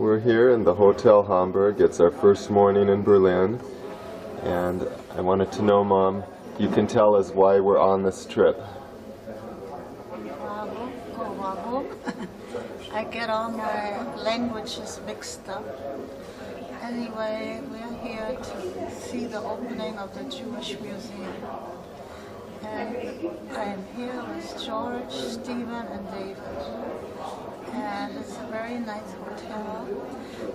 We're here in the Hotel Hamburg. It's our first morning in Berlin. And I wanted to know, Mom, you can tell us why we're on this trip. I get all my languages mixed up. Anyway, we're here to see the opening of the Jewish Museum. And I'm here with George, Stephen, and David. And it's a very nice hotel.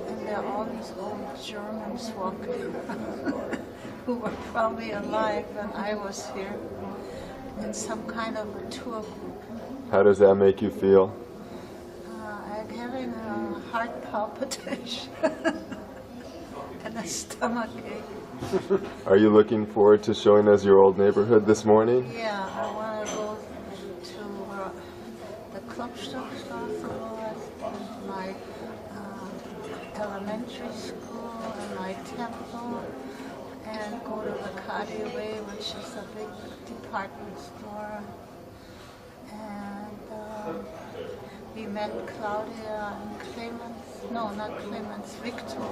And there are all these old Germans walking who were probably alive when I was here in some kind of a tour group. How does that make you feel? I'm having a heart palpitation and a stomach ache. Are you looking forward to showing us your old neighborhood this morning? Yeah, I want to go to the Klopstockstraße, my elementary school, and my temple, and go to the Cartier Way, which is a big department store. And we met Claudia and Clemens, no, not Clemens, Victor,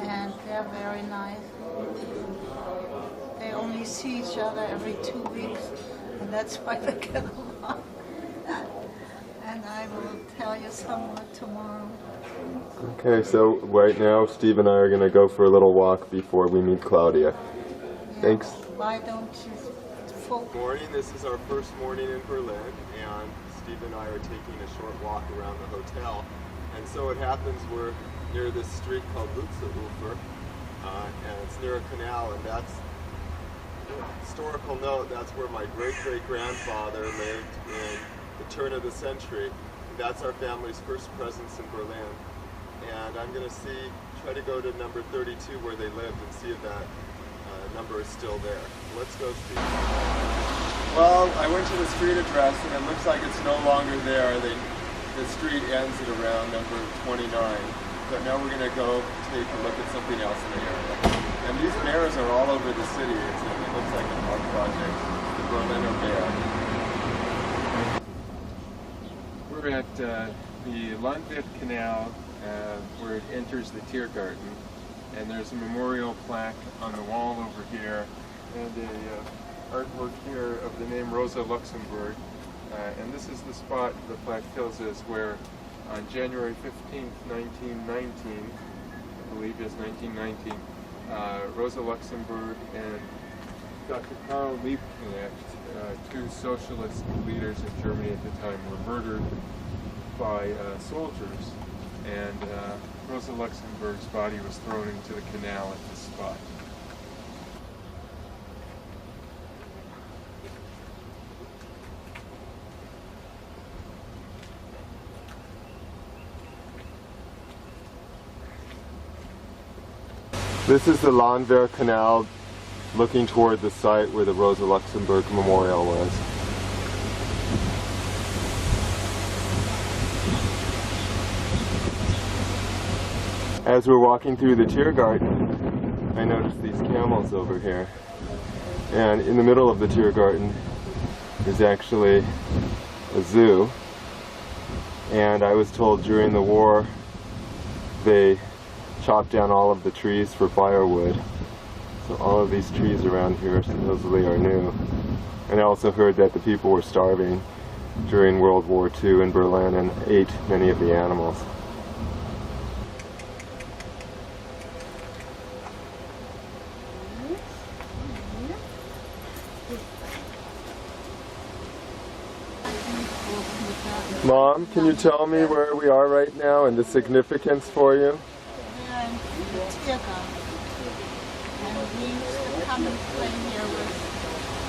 and they're very nice. They only see each other every 2 weeks, and that's why they get along. And I will tell you some more tomorrow. Okay, so right now Steve and I are going to go for a little walk before we meet Claudia. Yeah. Thanks. Why don't you Good morning. This is our first morning in Berlin, and Steve and I are taking a short walk around the hotel. And so it happens we're near this street called Lutzerufer, and it's near a canal, and that's historical note. That's where my great-great-grandfather lived in the turn of the century. That's our family's first presence in Berlin. And I'm going to try to go to number 32 where they lived and see if that number is still there. Let's go see. Well, I went to the street address and it looks like it's no longer there. The street ends at around number 29. But now we're going to go take a look at something else in the area. And these bears are all over the city. It looks like an art project. The Berliner Bear. We're at the Landwehr Canal where it enters the Tiergarten, and there's a memorial plaque on the wall over here and a artwork here of the name Rosa Luxemburg, and this is the spot the plaque tells us where on January 15th, 1919, I believe it's 1919, Rosa Luxemburg and Dr. Karl Liebknecht, two socialist leaders in Germany at the time, were murdered by soldiers, and Rosa Luxemburg's body was thrown into the canal at this spot. This is the Landwehr Canal looking toward the site where the Rosa Luxemburg Memorial was. As we're walking through the Tiergarten, I noticed these camels over here. And in the middle of the Tiergarten is actually a zoo. And I was told during the war they chopped down all of the trees for firewood. So all of these trees around here supposedly are new. And I also heard that the people were starving during World War II in Berlin and ate many of the animals. Mom, can you tell me where we are right now and the significance for you? We're in the Tiergarten, and we used to come and play here with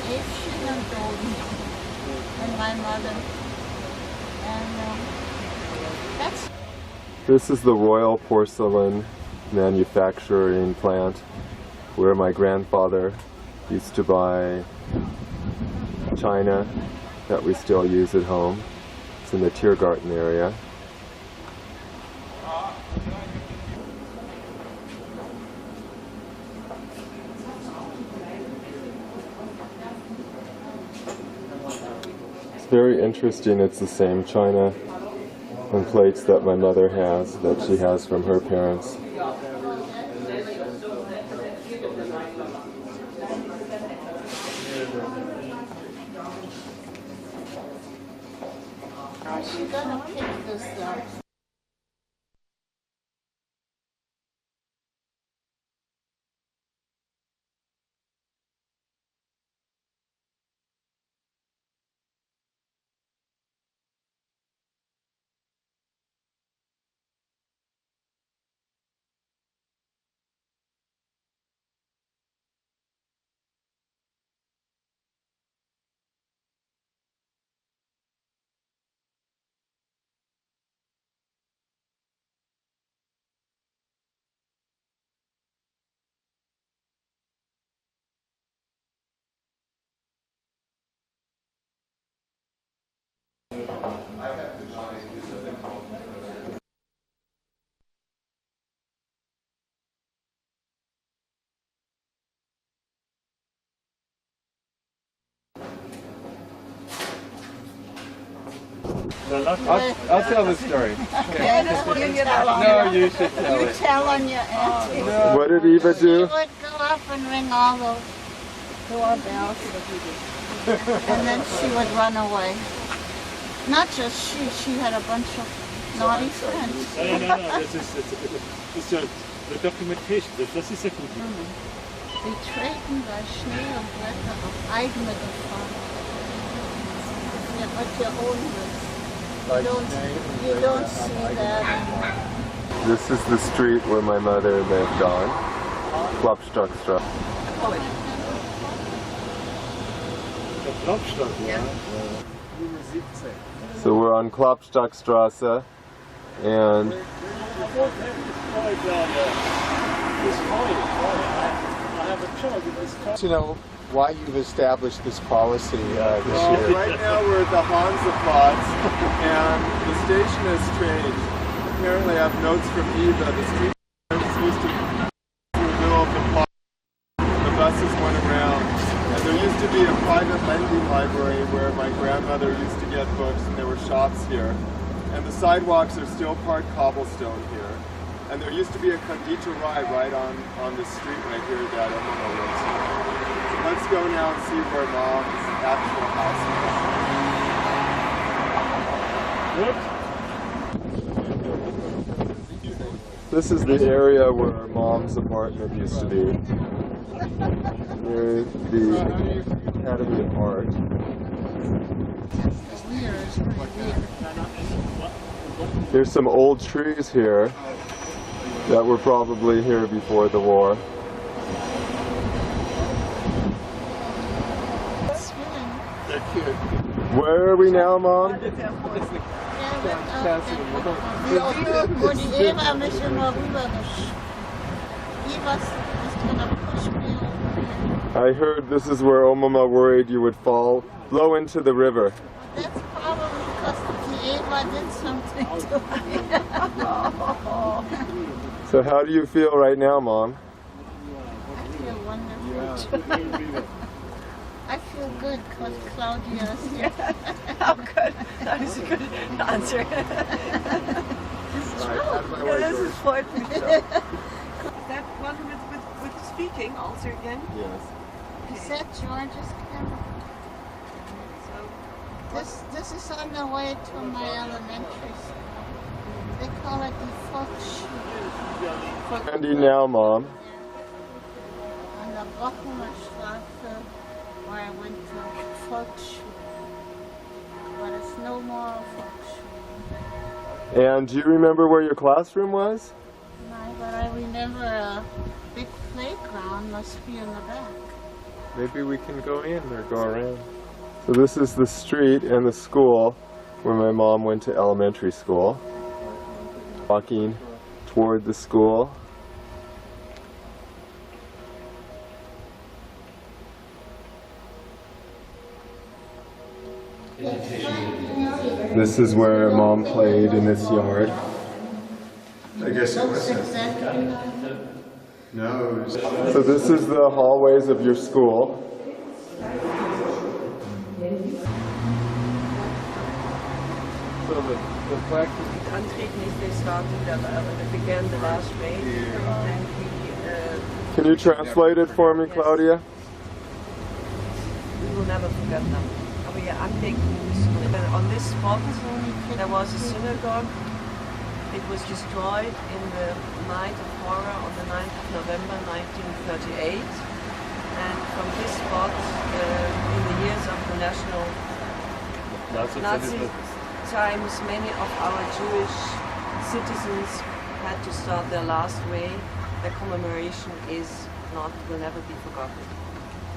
Evchen and Golden and my mother. And that's... This is the Royal Porcelain Manufacturing Plant where my grandfather used to buy china that we still use at home. It's in the Tiergarten area. It's very interesting, it's the same china and plates that my mother has, that she has from her parents. She's gonna pick this up. I'll tell the story. Okay, No, you should tell you it. tell on your auntie. No. What did Eva She do? would go up and ring all those doorbells, and then she would run away. Not just she had a bunch of naughty friends. No, das ist the documentation, das ist ja gut. Die treten bei Schnee und Blätter auf eigene Gefahr. Ja, mit your own risk. You don't see that anymore. This is the street where my mother lived on, Klopstockstrasse. Der Klopstock, ja. So we're on Klopstockstrasse, and To know why you've established this policy this well, year. right now we're at the Hansaplatz, and the station has changed. Apparently I have notes from Eva. The street used to be in the middle of the plaza. The buses went around. And there used to be a private lending library where my grandmother used to get books, and there were shops here. And the sidewalks are still part cobblestone here. And there used to be a konditorei right on this street right here that Emma lives in. So let's go now and see where Mom's actual house is. This is the area where Mom's apartment used to be, near the Academy of Art. There's some old trees here that were probably here before the war. They're cute. Where are we now, Mom? Wo die Eva mich immer Eva ist gonna push me over here. I heard this is where Omama worried you would blow into the river. That's probably because the Eva did something to me. So how do you feel right now, Mom? I feel wonderful. I feel good because Claudia is here. Oh, good. That is a good answer. This is freut mich so. Is that one with speaking also again? Yes. Is that George's camera? This is on the way to my elementary school. They call it the Volksschule. Andy now, Mom. On the Wochenstraße where I went to Volksschule. But it's no more Volksschule. And do you remember where your classroom was? No, but I remember a big playground must be in the back. Maybe we can go in or go around. So this is the street and the school where my mom went to elementary school. Walking toward the school. This is where Mom played in this yard. I guess it Looks was. exactly like No, it was. So this is the hallways of your school. So the plaque antreten is they began the last way, and Can you translate it for me, Claudia? we will never forget them. Aber ihr Andenken on this spot there was a synagogue. It was destroyed in the night of horror on the 9th of November 1938. And from this spot, in the years of the national Nazi times, many of our Jewish citizens had to start their last way. The commemoration will never be forgotten.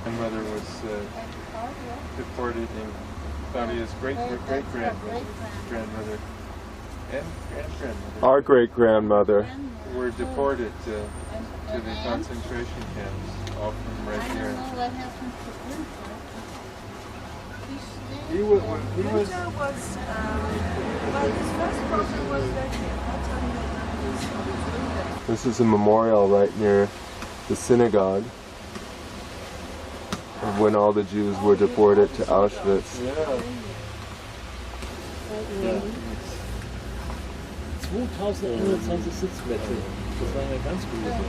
My mother was deported, and Claudia's great-great-great-grandmother and grandmother Our great-grandmother. were deported to the concentration camps, all from right here. I don't know what happened to Winter. He was Winter was, well, his first brother was that time. This is a memorial right near the synagogue of when all the Jews were deported to Auschwitz. yeah. 2120 Sitzplätze. Das war eine ganz gute Sache.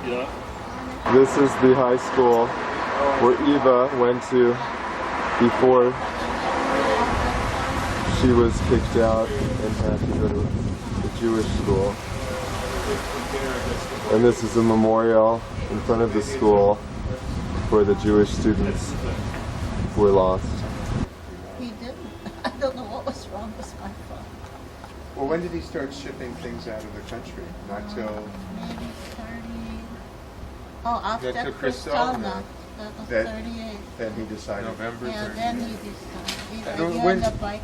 Yeah. This is the high school where Eva went to before she was kicked out and had to go to the Jewish school. And this is a memorial in front of the school for the Jewish students who were lost. He didn't. I don't know what was wrong with my phone. Well, when did he start shipping things out of the country? Not till Maybe 30. Oh, after That took Kristallnacht. Kristallnacht. That was That- 38. then he decided. November Yeah, 30th. then he decided. He And was on when- the bike.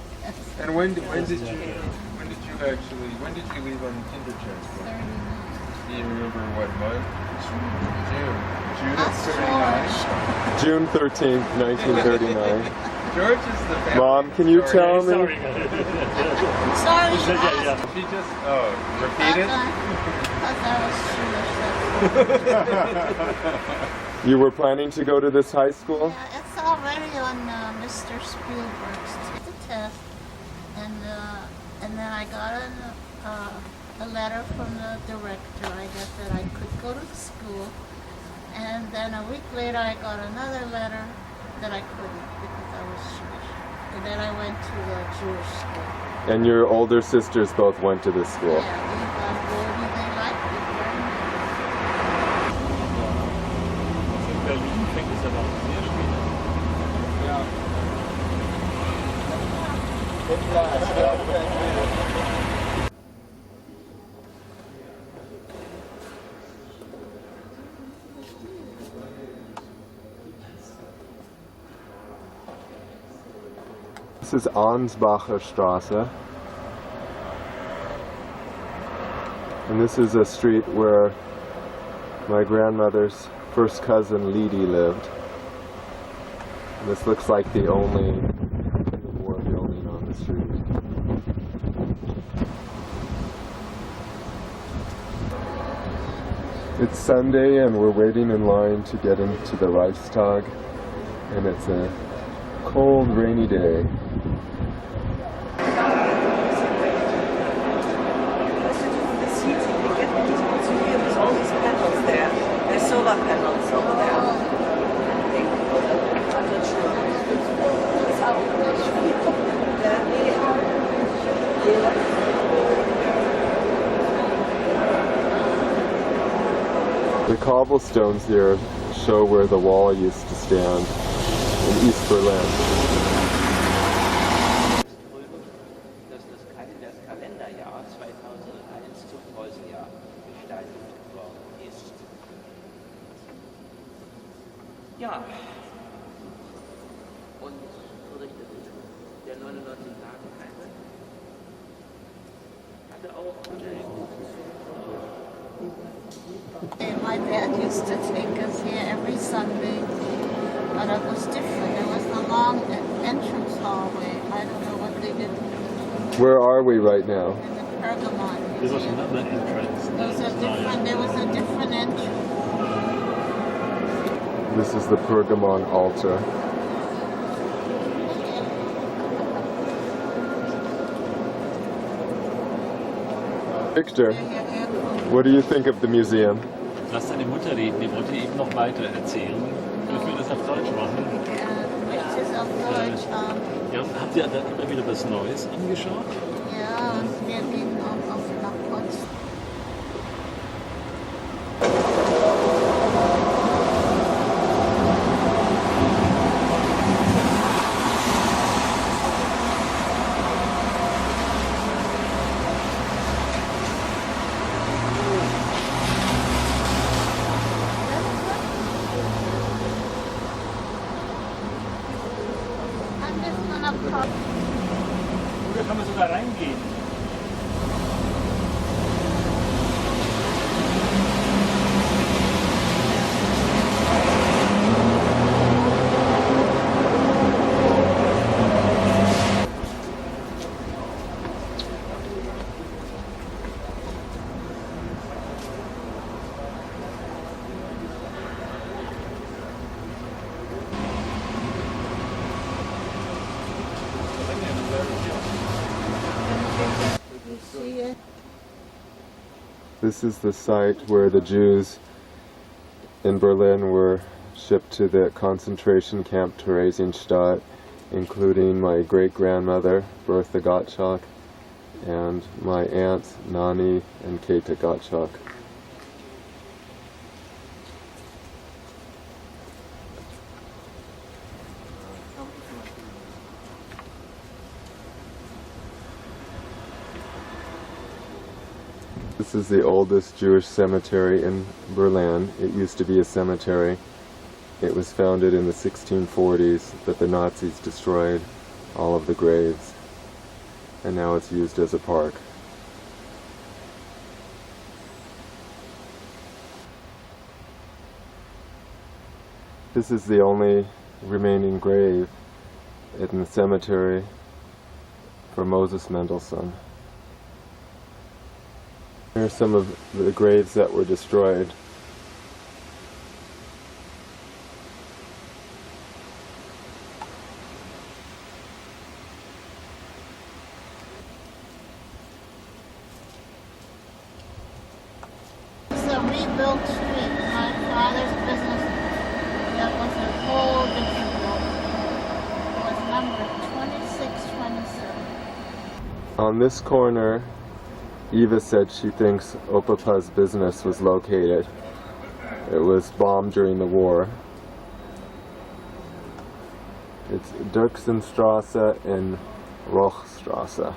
And when did you leave on the kinder transport? 39. Do you remember what month? June. June of That's 39. George. June 13th, 1939. George is the family Mom, can you tell me? Sorry. Sorry, Yeah. She just repeat it. Because I was Jewish. You were planning to go to this high school? Yeah, it's already on Mr. Spielberg's test, and then I got a letter from the director, I guess, that I could go to the school, and then a week later I got another letter that I couldn't because I was Jewish, and then I went to the Jewish school. And your older sisters both went to this school? Yeah, Eva and Gordy, they liked it very much. In Berlin fängt es aber auch sehr spät an. This is Ansbacher Straße. And this is a street where my grandmother's first cousin Lidi lived. And this looks like the only war building on the street. It's Sunday and we're waiting in line to get into the Reichstag. And it's a cold, rainy day. The seats you can get into the museum, there's all these panels there. There's solar panels over there. I think. I'm not sure. The cobblestones here show where the wall used to stand in East Berlin. Dass das Kalenderjahr 2001 zum Preußenjahr gestaltet worden ist. Ja, und berichtet My dad used to take us here every Sunday, but it was different. There was the long entrance hallway. I don't know what they did Where are we right now? in the Pergamon. There's also another entrance. There was a different entrance. This is the Pergamon altar. Victor, what do you think of the museum? Lass deine Mutter reden, die wollte eben noch weiter erzählen. Dürfen wir das auf Deutsch machen? Möchtest auf Deutsch? Ja, und habt ihr dann immer wieder was Neues angeschaut? Ja, und wir gehen auch nach Potsdam. Oder kann man sogar reingehen? This is the site where the Jews in Berlin were shipped to the concentration camp Theresienstadt, including my great-grandmother, Bertha Gottschalk, and my aunts, Nani and Kata Gottschalk. This is the oldest Jewish cemetery in Berlin. It used to be a cemetery. It was founded in the 1640s, but the Nazis destroyed all of the graves, and now it's used as a park. This is the only remaining grave in the cemetery for Moses Mendelssohn. Here are some of the graves that were destroyed. It's a rebuilt street. My father's business, that was a whole different building. It was number 2627. On this corner, Eva said she thinks Opapa's business was located. It was bombed during the war. It's Dirksenstrasse and Rochstrasse.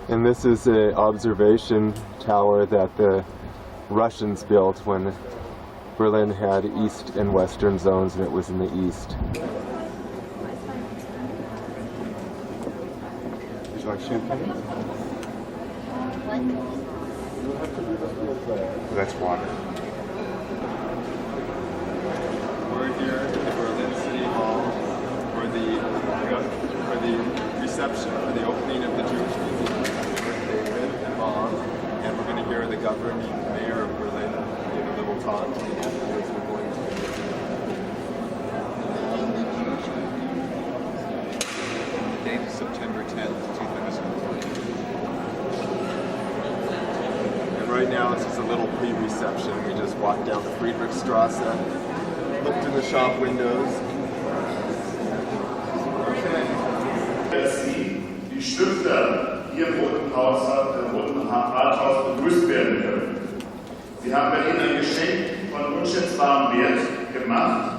And this is an observation tower that the Russians built when Berlin had east and western zones, and it was in the east. Like champagne? That's water. We're here at the Berlin City Hall for the reception for the opening of the Jewish Museum with David and Mom, and we're going to hear the governing mayor of Berlin give a little talk. Afterwards, we're going to the date is September 10th, 2020. And right now it's just a little pre-reception. We just walked down the Friedrichstrasse, looked in the shop windows. Dass Sie, die Stifter, hier im Roten Rathaus begrüßt werden können. Sie haben bei Ihnen ein Geschenk von unschätzbarem Wert gemacht,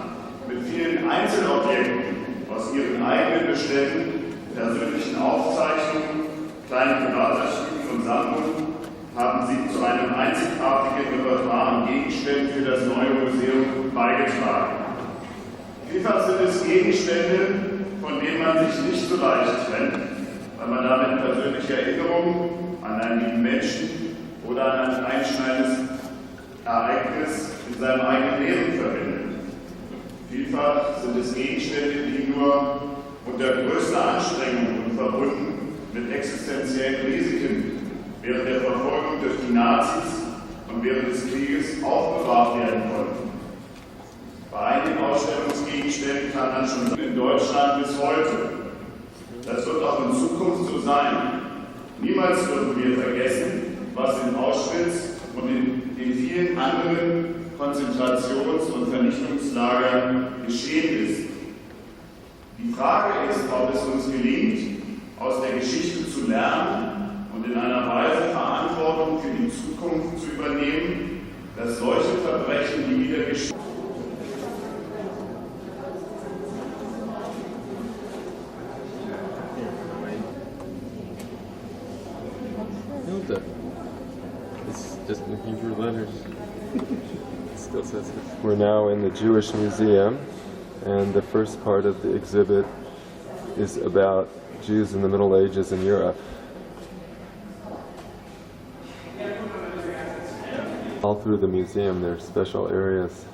mit vielen Einzelobjekten aus Ihren eigenen Beständen, persönlichen Aufzeichnungen, kleinen Privatarchiven und Sammlungen haben Sie zu einem einzigartigen Repertoire an Gegenständen für das neue Museum beigetragen. Vielfach sind es Gegenstände, von so leicht trennen, weil man damit persönliche Erinnerungen an einen lieben Menschen oder an ein einschneidendes Ereignis in seinem eigenen Leben verbindet. Vielfach sind es Gegenstände, die nur unter größter Anstrengung und verbunden mit existenziellen Risiken während der Verfolgung durch die Nazis und während des Krieges aufbewahrt werden konnten. Bei einigen Ausstellungsgegenständen kann man schon in Deutschland bis heute. Das wird auch in Zukunft so sein. Niemals dürfen wir vergessen, was in Auschwitz und in den vielen anderen Konzentrations- und Vernichtungslagern geschehen ist. Die Frage ist, ob es uns gelingt, aus der Geschichte zu lernen und in einer Weise Verantwortung für die Zukunft zu übernehmen, dass solche Verbrechen nie wieder geschehen. Hilda. It's just in Hebrew letters. It still says it. We're now in the Jewish Museum, and the first part of the exhibit is about Jews in the Middle Ages in Europe. All through the museum there are special areas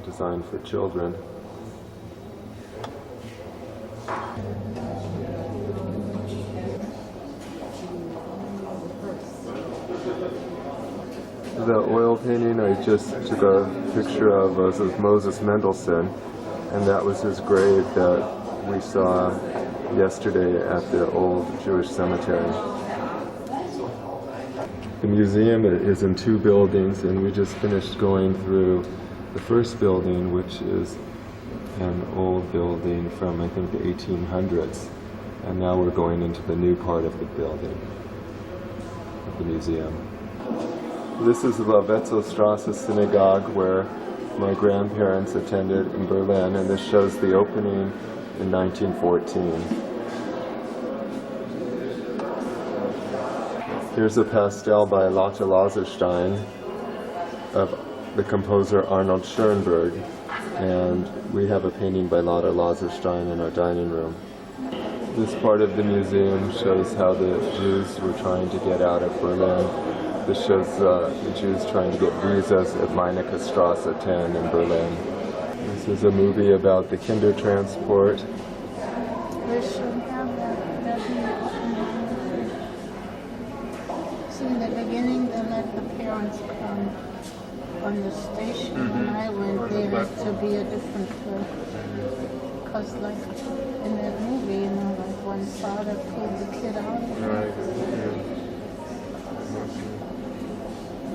designed for children. The oil painting I just took a picture of was of Moses Mendelssohn, and that was his grave that we saw yesterday at the old Jewish cemetery. The museum is in two buildings, and we just finished going through the first building, which is an old building from, I think, the 1800s. And now we're going into the new part of the building, of the museum. This is the Wetzelstrasse Synagogue where my grandparents attended in Berlin, and this shows the opening in 1914. Here's a pastel by Lotte Laserstein of the composer Arnold Schoenberg, and we have a painting by Lotte Laserstein in our dining room. This part of the museum shows how the Jews were trying to get out of Berlin. This shows the Jews trying to get visas at Meinecke Strasse 10 in Berlin. This is a movie about the Kindertransport. We should have that. See, in the beginning, they let the parents come on the station. When I went, they had to be a different because, like in that movie, you know, like one father pulled the kid out. Right.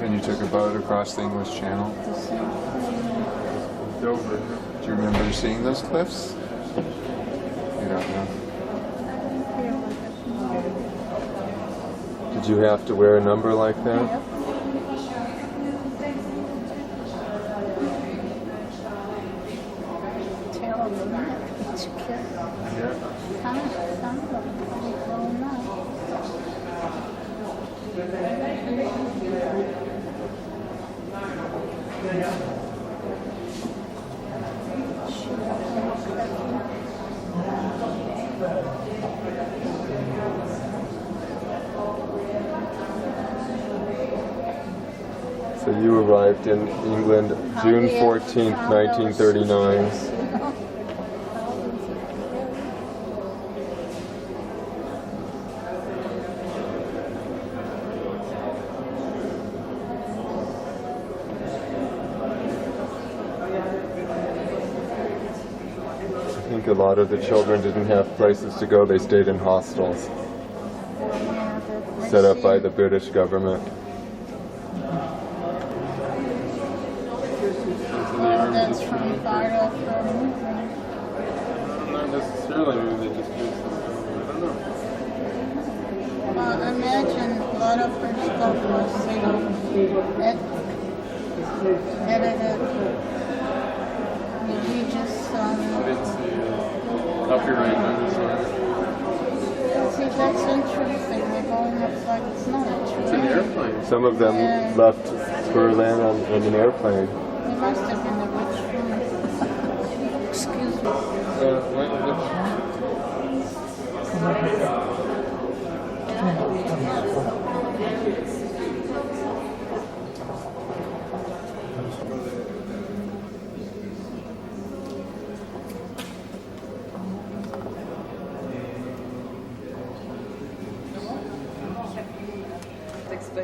And you took a boat across the English Channel? The same thing. Dover. Do you remember seeing those cliffs? You don't know. Did you have to wear a number like that? Yep. Terrible, isn't it? It's kid. Yeah. Some of them pretty grown up. So you arrived in England June 14th, 1939. I think a lot of the children didn't have places to go. They stayed in hostels set up by the British government. That's from part of the movie. Not necessarily, maybe they just used them. I don't know. Well, imagine a lot of her stuff was, you know, edited religious I didn't see copyright notice on it. See, that's interesting. They're going up like it's not true. It's an airplane. Some of them left Berlin on an airplane. They must have been a rich woman. Excuse me. Explain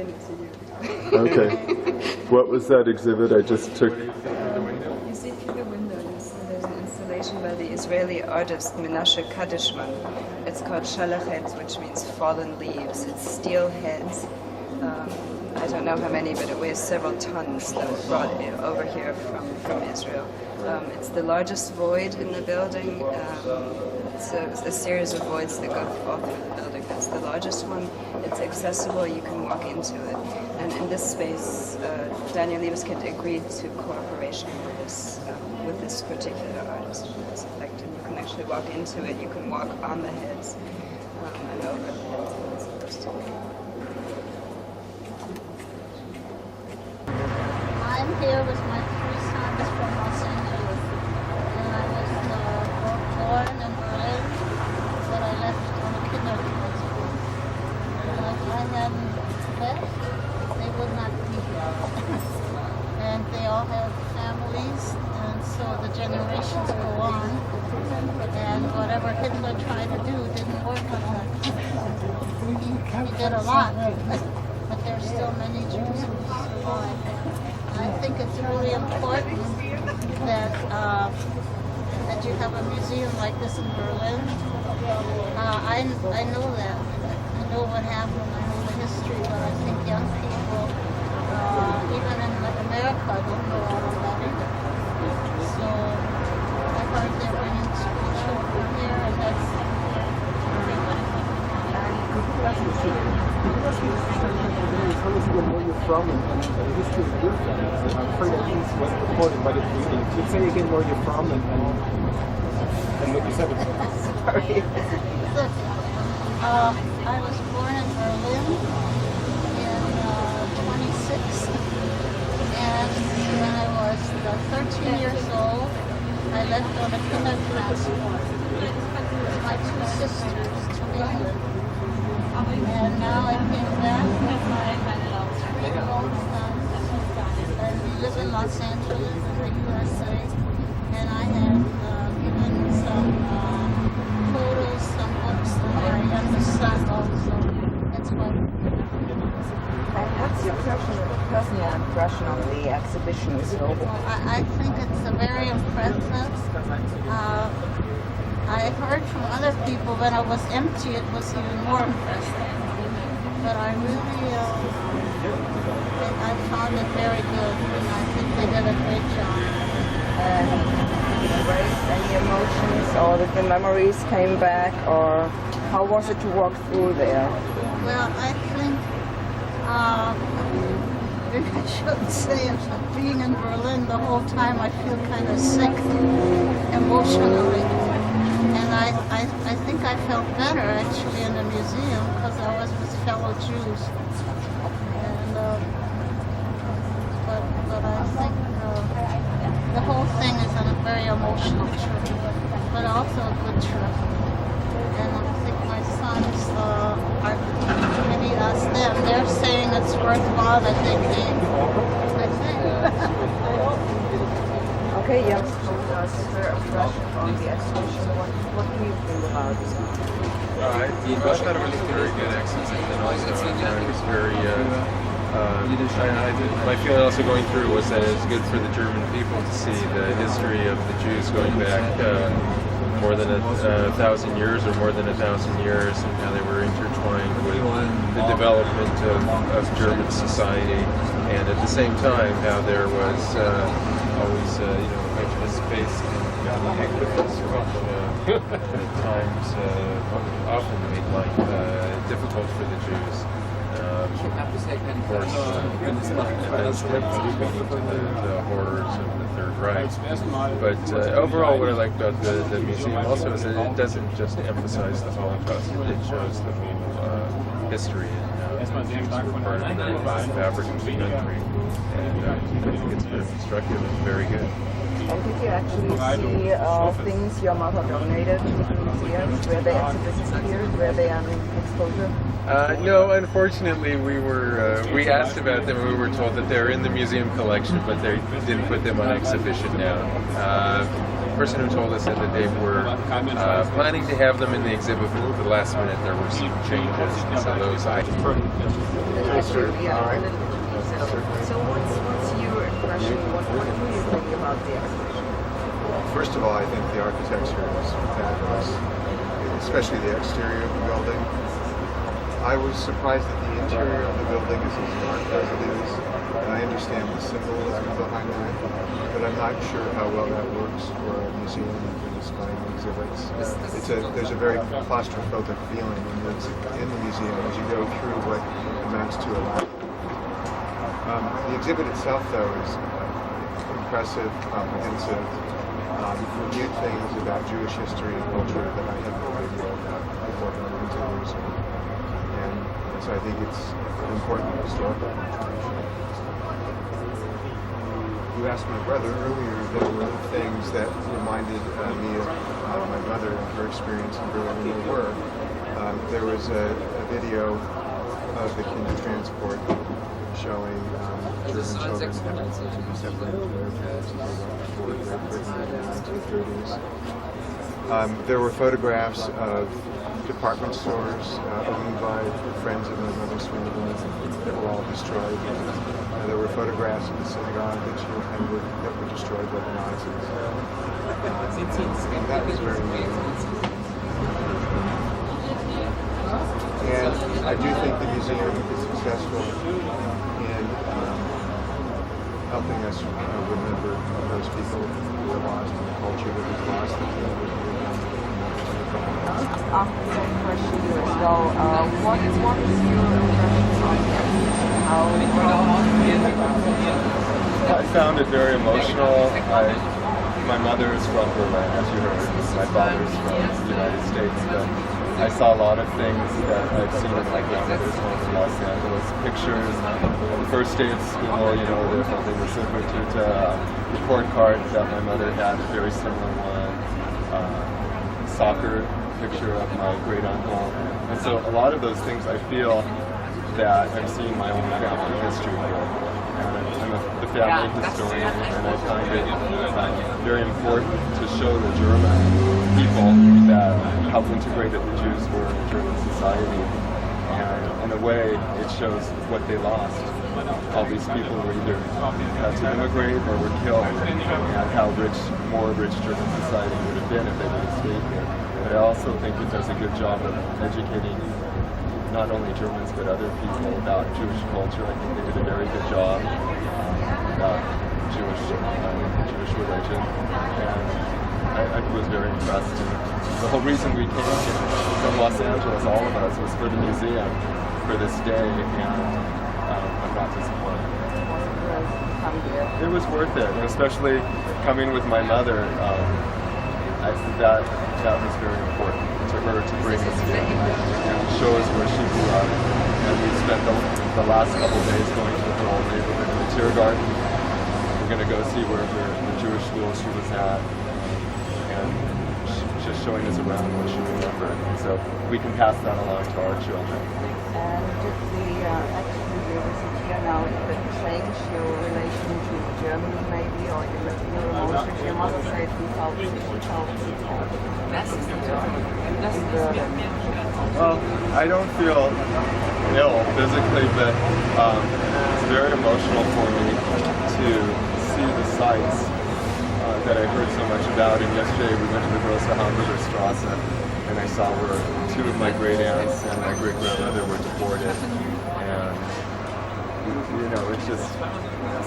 it to you. Okay. What was that exhibit I just took? You see through the window, there's an installation by the Israeli artist Menashe Kadishman. It's called Shalachet, which means fallen leaves. It's steel heads. I don't know how many, but it weighs several tons that were brought over here from Israel. It's the largest void in the building. It's a series of voids that go all through the building. That's the largest one. It's accessible. You can walk into it. And in this space, Daniel Libeskind agreed to cooperation with this particular artist for this effect. And you can actually walk into it. You can walk on the heads and over the heads. And it's supposed to be. I'm here with my 3 sons from Los Angeles, and I was born in Berlin, but I left on a kindergarten. And if I hadn't left, they would not be here. And they all have families, and so the generations go on, and whatever Hitler tried to do didn't work on that. He did a lot, but there's still many Jews who survive. I think it's really important that you have a museum like this in Berlin. I know that. I know what happened. I know the history, but I think young people, even in America, don't know all about it. So I heard they're bringing school children here, and that's very wonderful. Tell us where you're from and the history of your family. I'm afraid that piece wasn't recorded right at the beginning. Could you say again where you're from and what you said? Sorry. Look, I was born in Berlin in 26, and when I was 13 years old, I left on a kindergarten with my 2 sisters to England. And now I came back with my 3 grown sons, and we live in Los Angeles in the USA. And I have given some photos, some books to my youngest son also. That's why. What's your personal impression of the exhibition? Well, I think it's very impressive. I heard from other people when it was empty, it was even more impressive. But I really, I found it very good, and I think they did a great job. Did you raise any emotions, or did the memories came back, or how was it to walk through there? Well, I think maybe I shouldn't say it, but being in Berlin the whole time, I feel kind of sick emotionally. And I think I felt better actually in the museum because I was with fellow Jews. And but I think the whole thing is a very emotional trip, but also a good trip. And I think my sons are, maybe ask them, they're saying it's worthwhile that they came. I think. Okay, yeah. Your impression on the exhibition. What do you think about it? I thought it was a very good exhibition, and also it was very. My feeling also going through was that it's good for the German people to see the history of the Jews going back more than 1,000 years, or more than 1,000 years, and how they were intertwined with the development of German society, and at the same time how there was always prejudice based in ignorance, which at times often made life difficult for the Jews. Of course, eventually leading to the horrors of the Third Reich. But overall, what I like about the museum also is that it doesn't just emphasize the Holocaust; it shows the whole history and how the Jews were part of the fabric of the country. And I think it's very constructive and very good. And did you actually see things your mother donated to the museums? Were they exhibited here? Were they on exposure? No, unfortunately, we asked about them and we were told that they're in the museum collection, but they didn't put them on exhibition now. The person who told us said that they were planning to have them in the exhibit, but at the last minute there were some changes, so those items. Actually, yeah, a little bit. So what's your impression? What do you think about the exhibition? First of all, I think the architecture is fabulous, especially the exterior of the building. I was surprised that the interior of the building is as dark as it is, and I understand the symbolism behind that, but I'm not sure how well that works for a museum for displaying exhibits. There's a very claustrophobic feeling in the museum as you go through what amounts to a lab. The exhibit itself, though, is impressive, comprehensive, reviewed things about Jewish history and culture that I had no idea about before going into the museum. And so I think it's an important historical contribution. You asked my brother earlier, there were things that reminded me of my mother and her experience in Berlin, and there were. There was a video of the Kinder transport showing German children having to be separated from their parents as they went toward Great Britain in the 1930s. There were photographs of department stores owned by friends of my mother's family that were all destroyed. There were photographs of the synagogue that she attended that were destroyed by the Nazis. And that was very moving. And I do think the museum is successful in helping us remember those people who were lost and the culture that was lost. After the same question to you as well, what is your impression on the exhibition? I found it very emotional. My mother is from Berlin, as you heard. My father is from the United States, but I saw a lot of things that I've seen in my grandmother's home in Los Angeles. Pictures, the first day of school, they're holding the Supertuta, report card that my mother had, a very similar one, soccer picture of my great uncle. And so a lot of those things I feel that I'm seeing my own family history here. And I'm the family historian, and I find it very important to show the German people that how integrated the Jews were in German society. And in a way, it shows what they lost. All these people were either had to immigrate or were killed, and how more rich German society would have been if they would have stayed here. But I also think it does a good job of educating not only Germans but other people about Jewish culture. I think they did a very good job about Jewish religion, and I was very impressed. And the whole reason we came here from Los Angeles, all of us, was for the museum for this day, and I'm not disappointed. It was worth it, and especially coming with my mother. I think that was very important to her to bring us here and show us where she grew up. And we spent the last couple of days going to her old neighborhood in the Tiergarten. We're going to go see where the Jewish school she was at, and just showing us around what she remembered, so we can pass that along to our children. And did the actually your visit here now, did it change your relation to Germany maybe, or your emotions? Your mother said she felt Well, I don't feel ill physically, but it's very emotional for me to see the sights that I heard so much about. And yesterday we went to the Große Hamburger Straße, and I saw where two of my great aunts and my great grandmother were deported. And it's just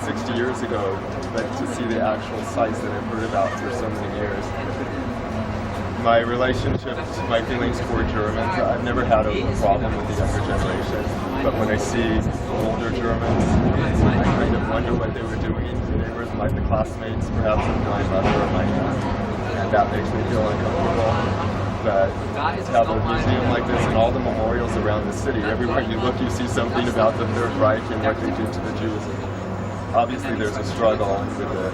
60 years ago, but to see the actual sites that I've heard about for so many years. My relationship, my feelings toward Germans, I've never had a problem with the younger generation, but when I see older Germans, I kind of wonder what they were doing. The neighbors, like the classmates, perhaps of my mother or my aunt, and that makes me feel uncomfortable. But to have a museum like this and all the memorials around the city, everywhere you look you see something about the Third Reich and what they did to the Jews. Obviously there's a struggle with the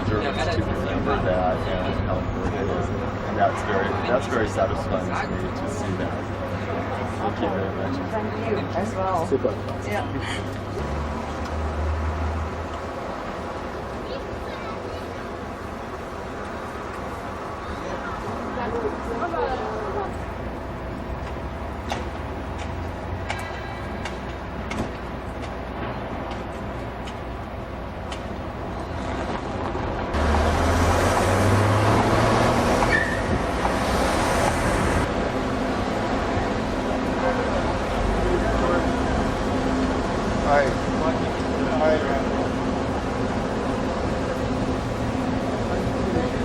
the Germans to remember that and how important it is. And that's very satisfying to me to see that. Thank you very much. Thank you as well. Super. Yeah. Hi.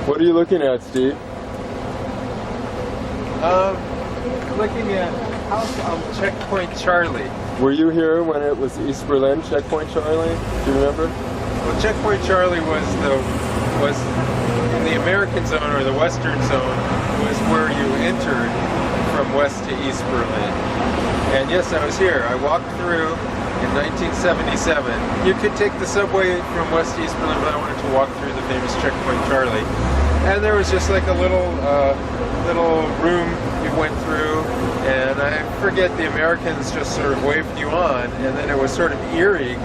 What are you looking at, Steve? Looking at Checkpoint Charlie. Were you here when it was East Berlin, Checkpoint Charlie? Do you remember? Well, Checkpoint Charlie was in the American zone, or the Western zone, was where you entered from West to East Berlin. And yes, I was here. I walked through in 1977. You could take the subway from West to East Berlin, but I wanted to walk through the famous Checkpoint Charlie. And there was just like a little room you went through, and I forget, the Americans just sort of waved you on, and then it was sort of eerie.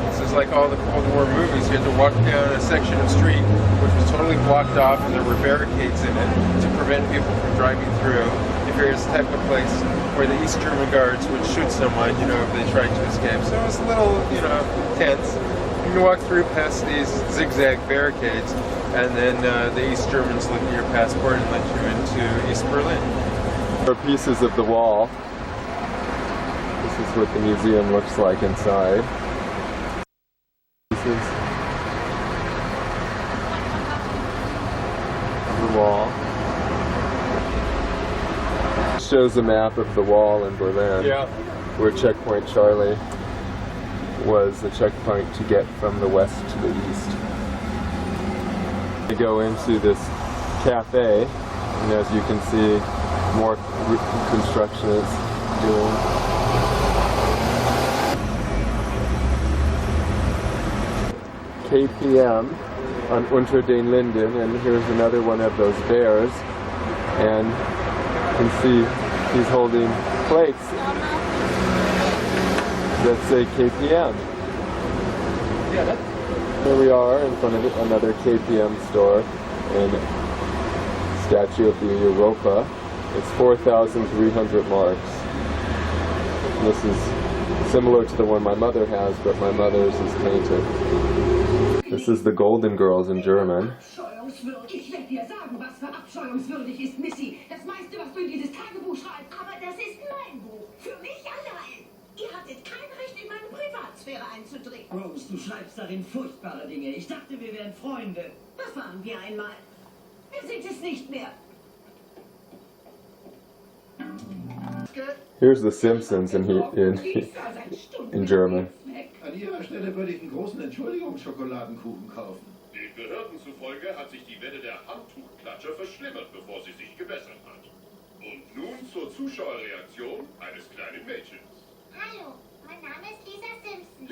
This is like all the Cold War movies. You had to walk down a section of street which was totally blocked off, and there were barricades in it to prevent people from driving through. If there's the type of place where the East German guards would shoot someone, if they tried to escape. So it was a little, tense. You can walk through past these zigzag barricades, and then the East Germans look at your passport and let you into East Berlin. There are pieces of the wall. This is what the museum looks like inside. Pieces of the wall. Shows a map of the wall in Berlin, where Checkpoint Charlie was the checkpoint to get from the west to the east. We go into this cafe, and as you can see, more construction is doing. KPM on Unter den Linden, and here's another one of those bears, and you can see he's holding plates that say KPM. Here we are in front of another KPM store in Statue of the Europa. It's 4,300 marks. This is similar to the one my mother has, but my mother's is painted. This is the Golden Girls in German. Ich werde dir sagen, was verabscheuungswürdig ist, Missy. Das meiste, was du in dieses Tagebuch schreibst. Aber das ist mein Buch. Für mich allein. Ihr hattet kein Recht, in meine Privatsphäre einzudringen. Rose, du schreibst darin furchtbare Dinge. Ich dachte, wir wären Freunde. Das waren wir einmal. Wir sind es nicht mehr. Here's The Simpsons in German. An Ihrer Stelle würde ich einen großen Entschuldigungsschokoladenkuchen kaufen. Den Behörden zufolge hat sich die Welle der Handtuchklatscher verschlimmert, bevor sie sich gebessert hat. Und nun zur Zuschauerreaktion eines kleinen Mädchens. Hallo, mein Name ist Lisa Simpson.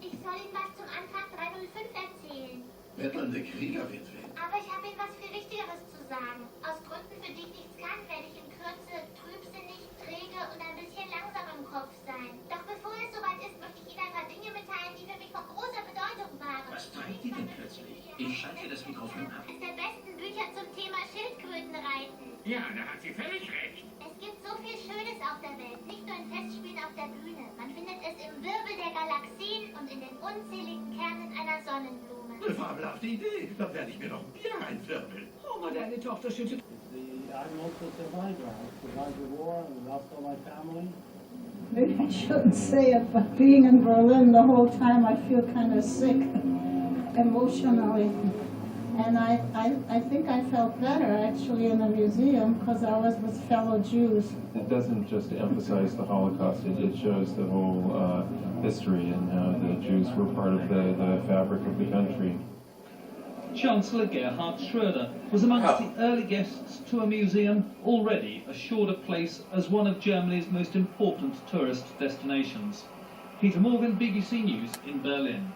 Ich soll Ihnen was zum Antrag 305 erzählen. Bettelnde Kriegerwitwe. Aber ich habe Ihnen was viel Wichtigeres zu sagen. Aus Gründen, für die ich nichts kann, werde ich in Kürze trübsinnig, träge und ein bisschen langsam im Kopf sein. Doch bevor es soweit ist, möchte ich Ihnen ein paar Dinge mitteilen, die für mich von großer Bedeutung waren. Was treibt die denn plötzlich? Ich schalte das Mikrofon ab. Eines der besten Bücher zum Thema Schildkrötenreiten. Ja, da hat sie völlig recht. Es gibt so viel Schönes auf der Welt, nicht nur in Festspielen auf der Bühne. Man findet es im Wirbel der Galaxien und in den unzähligen Kernen einer Sonnenblume. Eine fabelhafte Idee. Dann werde ich mir noch ein Bier reinwirbeln. Oh, mal deine Tochter schüttet. I'm also a survivor. I survived the war and lost all my family. Maybe I shouldn't say it, but being in Berlin the whole time, I feel kind of sick emotionally. And I think I felt better actually in the museum because I was with fellow Jews. It doesn't just emphasize the Holocaust, it shows the whole history and how the Jews were part of the fabric of the country. Chancellor Gerhard Schröder was amongst the early guests to a museum already assured a place as one of Germany's most important tourist destinations. Peter Morgan, BBC News in Berlin.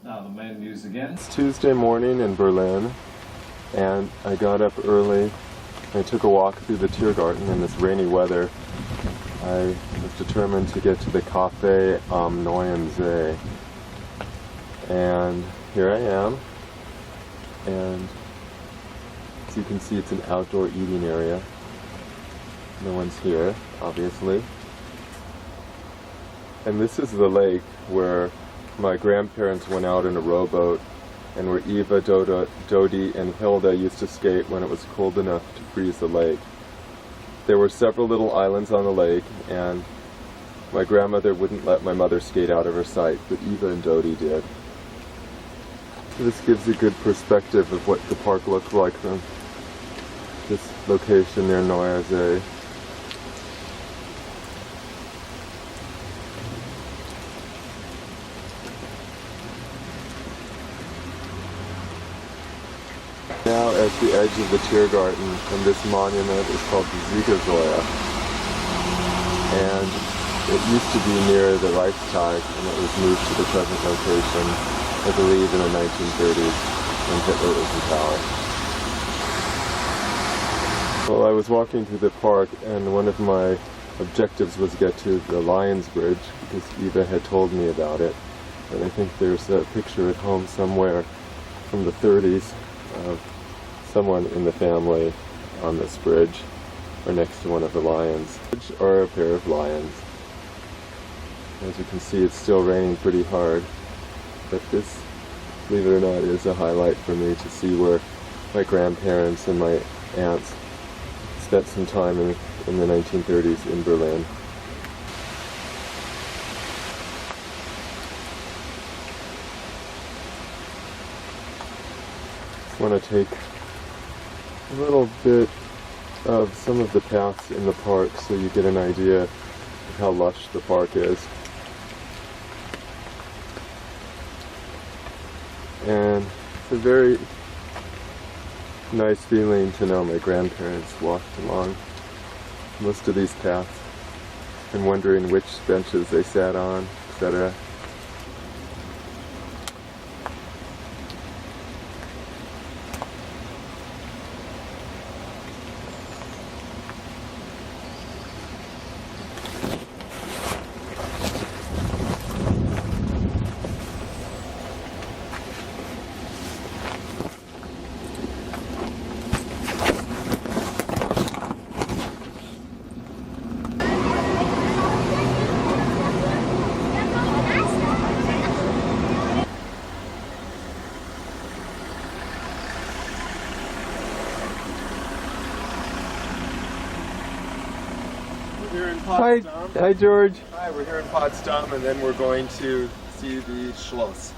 Now the main news again. It's Tuesday morning in Berlin, and I got up early. I took a walk through the Tiergarten in this rainy weather. I was determined to get to the Café am Neuen See. And here I am. And as you can see, it's an outdoor eating area. No one's here, obviously. And this is the lake where my grandparents went out in a rowboat, and where Eva, Dodi, and Hilda used to skate when it was cold enough to freeze the lake. There were several little islands on the lake, and my grandmother wouldn't let my mother skate out of her sight, but Eva and Dodi did. This gives you a good perspective of what the park looked like from this location near Neue See. Now at the edge of the Tiergarten, and this monument is called the Siegersäule. And it used to be near the Reichstag, and it was moved to the present location, I believe, in the 1930s, when Hitler was in power. Well, I was walking through the park, and one of my objectives was to get to the Lions Bridge, because Eva had told me about it. And I think there's a picture at home somewhere from the 30s of someone in the family on this bridge, or next to one of the lions, or a pair of lions. As you can see, it's still raining pretty hard, but this, believe it or not, is a highlight for me to see where my grandparents and my aunts spent some time in the 1930s in Berlin. I want to take a little bit of some of the paths in the park so you get an idea of how lush the park is. And it's a very nice feeling to know my grandparents walked along most of these paths and wondering which benches they sat on, etc. Hi, George. Hi, we're here in Potsdam, and then we're going to see the Schloss.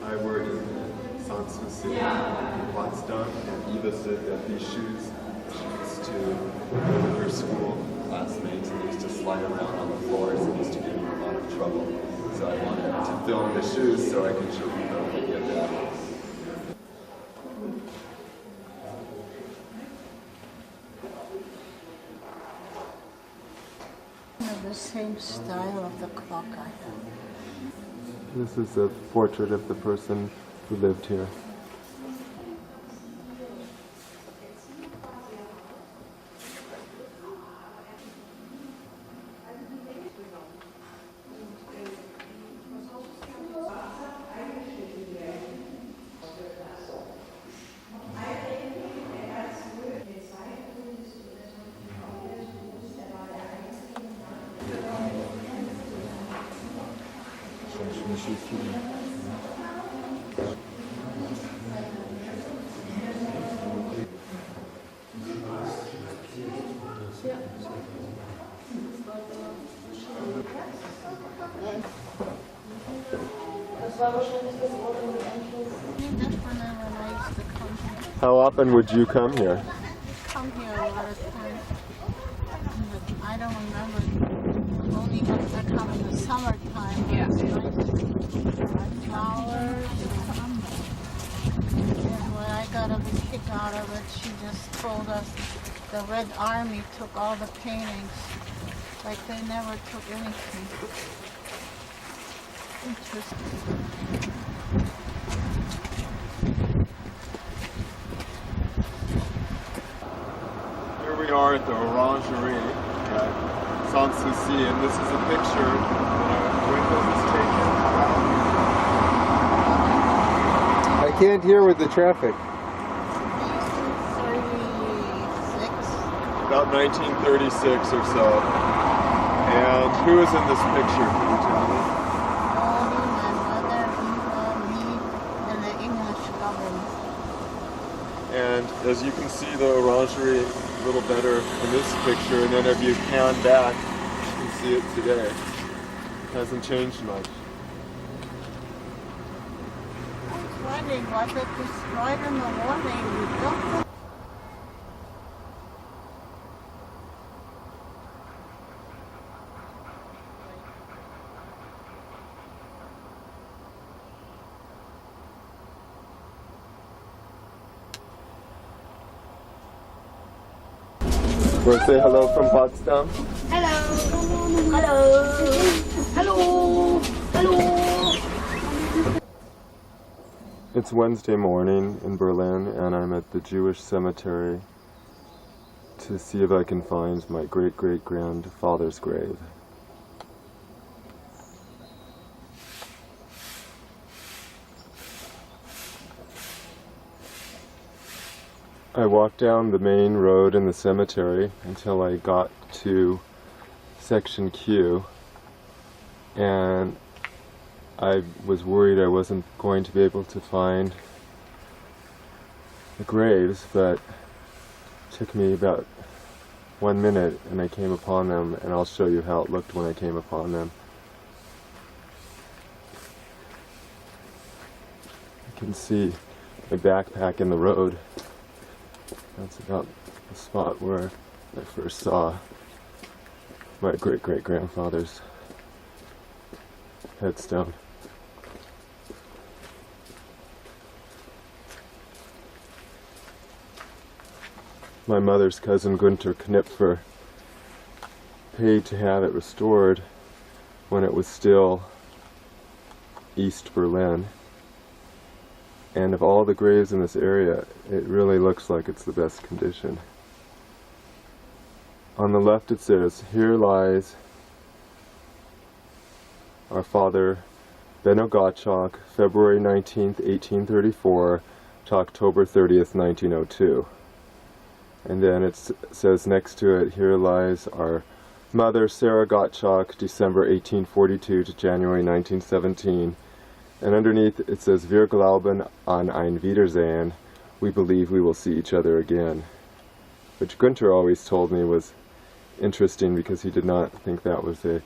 I work in Sanssouci in Potsdam, and Eva said that these shoes she used to go with her school classmates, and they used to slide around on the floors and used to give me a lot of trouble. So I wanted to film the shoes so I could show Eva how to get that. The same style of the clock I have. This is a portrait of the person who lived here. How often would you come here? Come here a lot of times. But I don't remember. Only when I come in the summertime. Yeah. Flowers. And when I got a big kick out of it, she just told us the Red Army took all the paintings Like they never took anything. Interesting. Here we are at the Orangerie at Sanssouci, and this is a picture that Wendell has taken. I can't hear with the traffic. 36. About 1936 or so. And who is in this picture? Can you tell me? My mother, me, and the English government. And as you can see, the Orangerie a little better in this picture, and then if you pan back, you can see it today. It hasn't changed much. Friday, was it destroyed in the war? They rebuilt it. Want to say hello from Potsdam? Hello. Hello. Hello. Hello. It's Wednesday morning in Berlin, and I'm at the Jewish cemetery to see if I can find my great-great-grandfather's grave. I walked down the main road in the cemetery until I got to section Q, and I was worried I wasn't going to be able to find the graves, but it took me about 1 minute and I came upon them, and I'll show you how it looked when I came upon them. You can see my backpack in the road. That's about the spot where I first saw my great-great-grandfather's headstone. My mother's cousin Gunther Knipfer paid to have it restored when it was still East Berlin. And of all the graves in this area, it really looks like it's the best condition. On the left it says, "Here lies our father Benno Gottschalk, February 19th, 1834 to October 30th, 1902. And then it says next to it, "Here lies our mother Sarah Gottschalk, December 1842 to January 1917. And underneath it says, "Wir glauben an ein Wiedersehen," we believe we will see each other again. Which Gunther always told me was interesting because he did not think that was a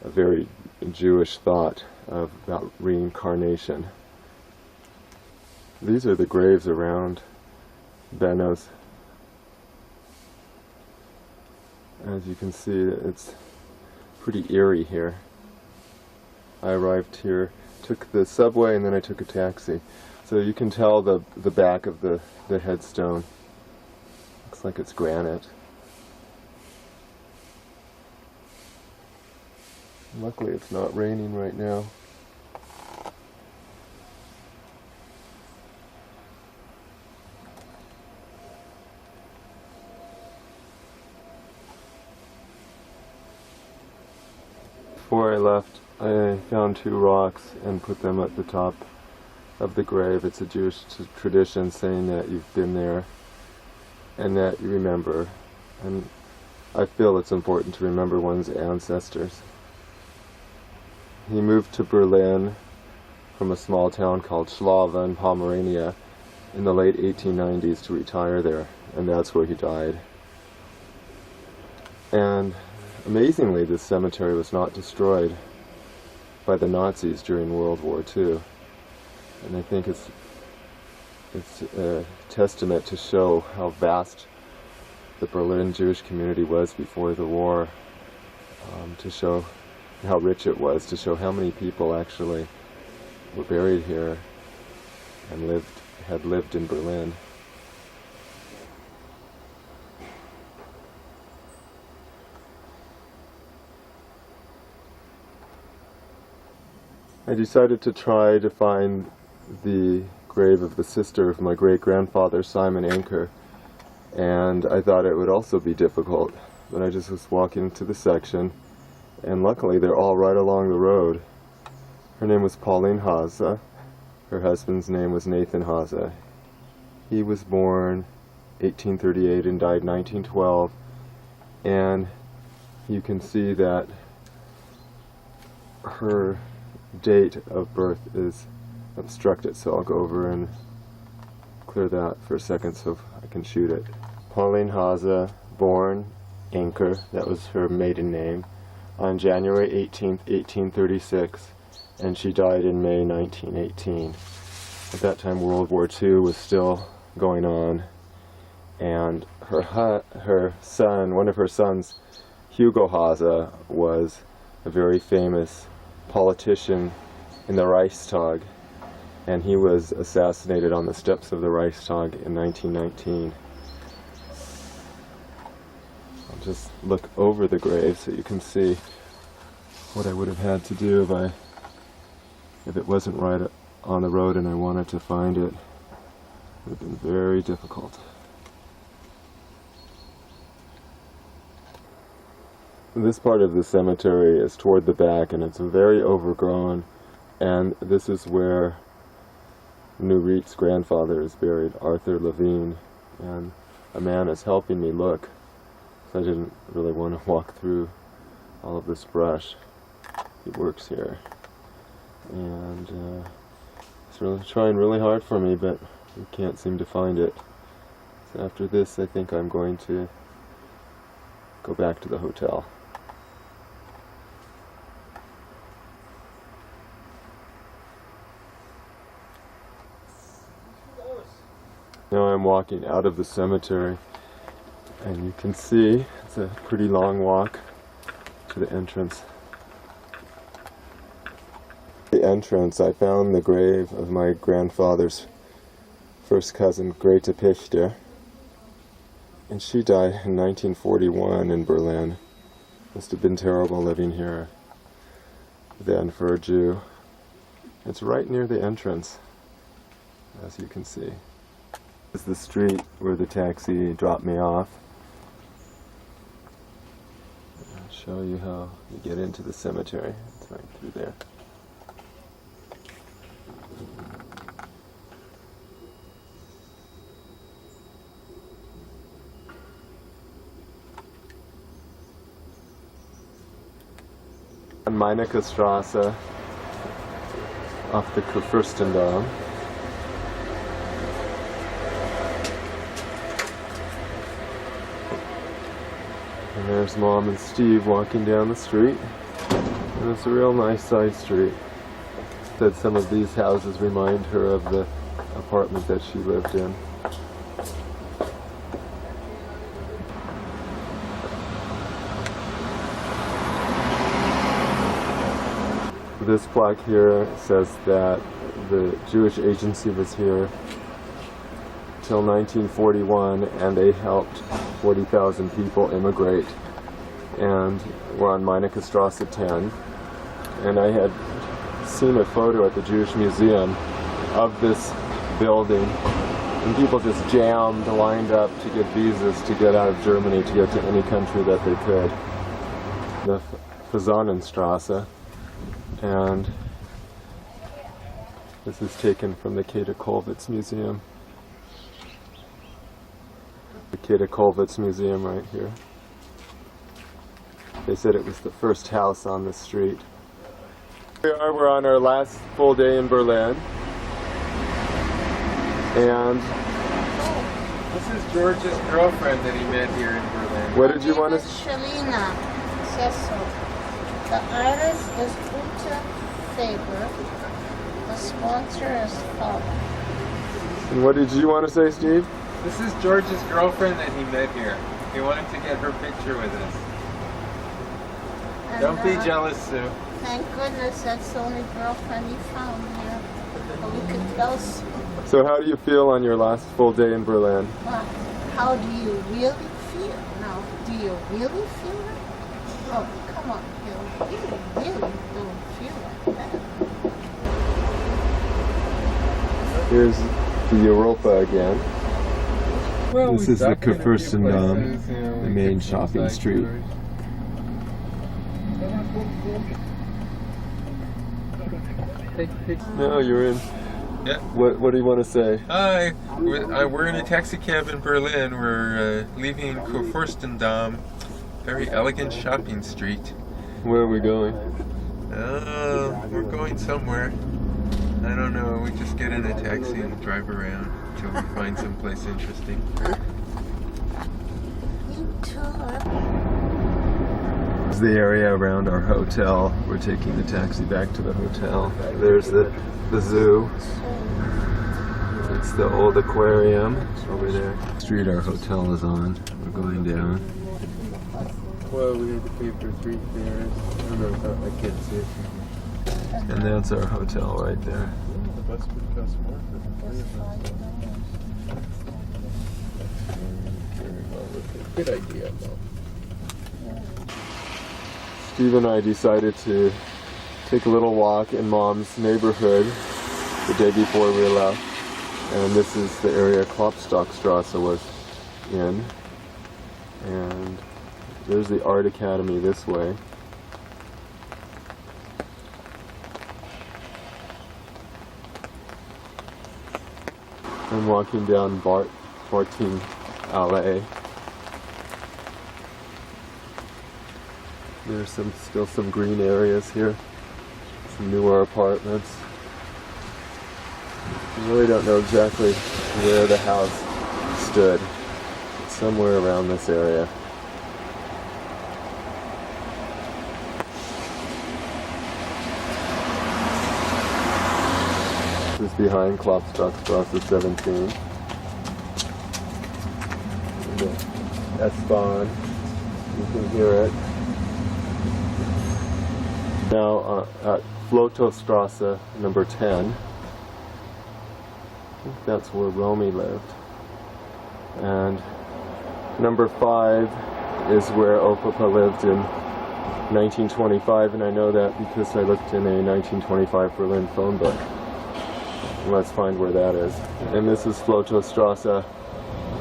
very Jewish thought about reincarnation. These are the graves around Benno's. As you can see, it's pretty eerie here. I arrived here, took the subway, and then I took a taxi. So you can tell the back of the headstone. Looks like it's granite. Luckily it's not raining right now. Before I left, I found 2 rocks and put them at the top of the grave. It's a Jewish tradition saying that you've been there and that you remember. And I feel it's important to remember one's ancestors. He moved to Berlin from a small town called Schlawe in Pomerania in the late 1890s to retire there, and that's where he died. And amazingly, this cemetery was not destroyed by the Nazis during World War II. And I think it's a testament to show how vast the Berlin Jewish community was before the war, to show how rich it was, to show how many people actually were buried here and had lived in Berlin. I decided to try to find the grave of the sister of my great-grandfather, Simon Anker, and I thought it would also be difficult, but I just was walking to the section, and luckily they're all right along the road. Her name was Pauline Haase. Her husband's name was Nathan Haase. He was born 1838 and died 1912, and you can see that her date of birth is obstructed, so I'll go over and clear that for a second so I can shoot it. Pauline Haase, born Anker, that was her maiden name, on January 18th, 1836, and she died in May 1918. At that time World War II was still going on, and her son, one of her sons, Hugo Haase, was a very famous politician in the Reichstag, and he was assassinated on the steps of the Reichstag in 1919. I'll just look over the grave so you can see what I would have had to do if it wasn't right on the road and I wanted to find it. It would have been very difficult. This part of the cemetery is toward the back, and it's very overgrown, and this is where Nourit's grandfather is buried, Arthur Levine, and a man is helping me look, so I didn't really want to walk through all of this brush. He works here, and he's really trying really hard for me, but we can't seem to find it. So after this, I think I'm going to go back to the hotel. Now I'm walking out of the cemetery, and you can see it's a pretty long walk to the entrance. The entrance, I found the grave of my grandfather's first cousin, Grete Pichter, and she died in 1941 in Berlin. Must have been terrible living here then for a Jew. It's right near the entrance, as you can see. This is the street where the taxi dropped me off. I'll show you how you get into the cemetery. It's right through there. On Meinecke Straße, off the Kurfürstendamm. And there's Mom and Steve walking down the street, and it's a real nice side street. Said some of these houses remind her of the apartment that she lived in. This plaque here says that the Jewish agency was here till 1941, and they helped 40,000 people immigrate, and we're on Meinecke Straße 10, and I had seen a photo at the Jewish Museum of this building, and people just jammed, lined up to get visas to get out of Germany, to get to any country that they could. The Fasanenstraße, and this is taken from the Käthe Kollwitz Museum. The Käthe Kollwitz Museum right here. They said it was the first house on the street. We're on our last full day in Berlin. And this is George's girlfriend that he met here in Berlin. What did you want to say? Shalina says so. The artist is Ute Faber. The sponsor is Father. And what did you want to say, Steve? This is George's girlfriend that he met here. He wanted to get her picture with us. And Don't be jealous, Sue. Thank goodness that's the only girlfriend he found here. But we could tell. So how do you feel on your last full day in Berlin? How do you really feel? Now, do you really feel it? Oh, come on, you really don't feel like that. Here's the Europa again. Well, This is the Kurfürstendamm, the main shopping street. No, you're in. Yeah. What do you want to say? Hi, we're in a taxi cab in Berlin. We're leaving Kurfürstendamm, very elegant shopping street. Where are we going? We're going somewhere. I don't know. We just get in a taxi and drive around until we find someplace interesting. This is the area around our hotel. We're taking the taxi back to the hotel. There's the zoo. It's the old aquarium over there. The street our hotel is on. We're going down. Well, we have to pay for 3 fares. I don't know, I can't see it. And that's our hotel right there. The bus would cost more for the 3 of us. Good idea, though. Steve and I decided to take a little walk in Mom's neighborhood the day before we left. And this is the area Klopstockstrasse was in. And there's the Art Academy this way. I'm walking down Barting Alley. There's still some green areas here, some newer apartments. I really don't know exactly where the house stood. It's somewhere around this area. This is behind Klopstockstrasse 17. The S-Bahn, you can hear it. Now at Flotostrasse number 10. I think that's where Romy lived. And number 5 is where Opapa lived in 1925, and I know that because I looked in a 1925 Berlin phone book. Let's find where that is. And this is Flotostrasse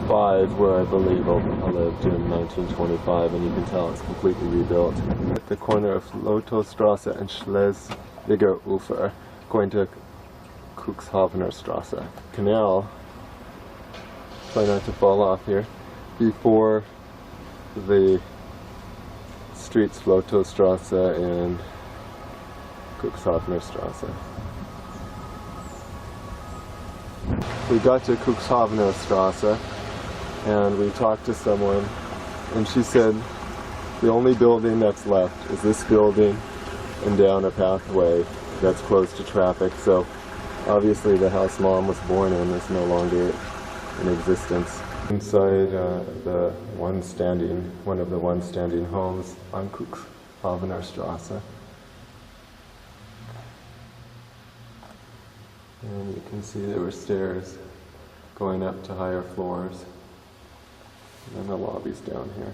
5, where I believe Opapa lived in 1925, and you can tell it's completely rebuilt. At the corner of Flotostrasse and Schleswiger Ufer, going to Cuxhavener Strasse. Canal, try not to fall off here, before the streets Flotostrasse and Cuxhavener Strasse. We got to Cuxhavener Strasse and we talked to someone, and she said the only building that's left is this building and down a pathway that's closed to traffic. So obviously the house Mom was born in is no longer in existence. Inside one of the standing homes on Cuxhavener Strasse. And you can see there were stairs going up to higher floors. And then the lobby's down here.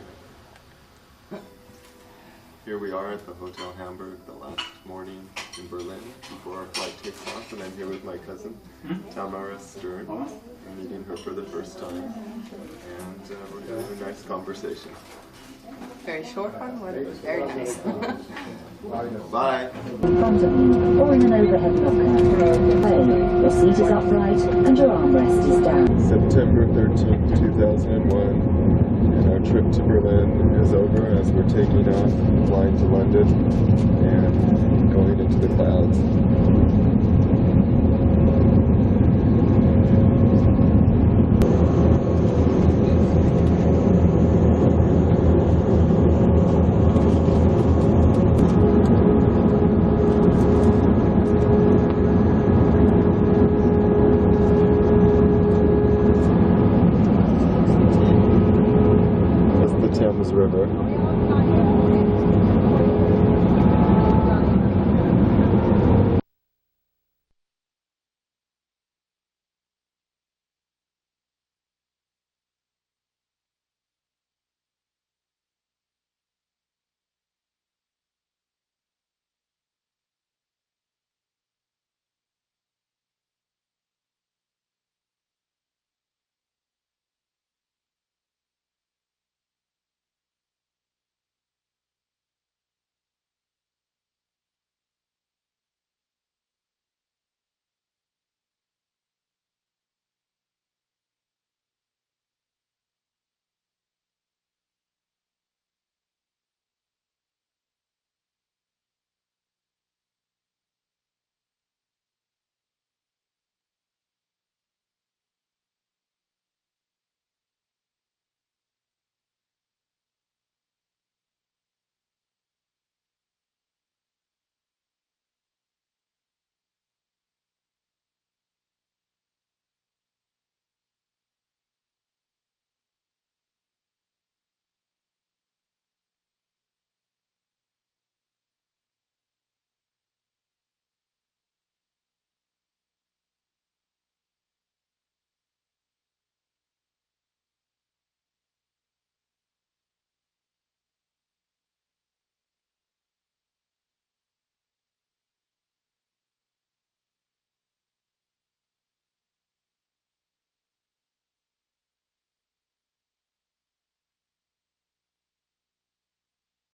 Here we are at the Hotel Hamburg, the last morning in Berlin before our flight takes off, and I'm here with my cousin, Tamara Stern. I'm meeting her for the first time, and we're having a nice conversation. Very short one, but it was very nice. Bye. Front of you, or in an overhead locker. Your seat is upright and your armrest is down. September 13th, 2001, and our trip to Berlin is over as we're taking off, flying to London, and going into the clouds. Thames River.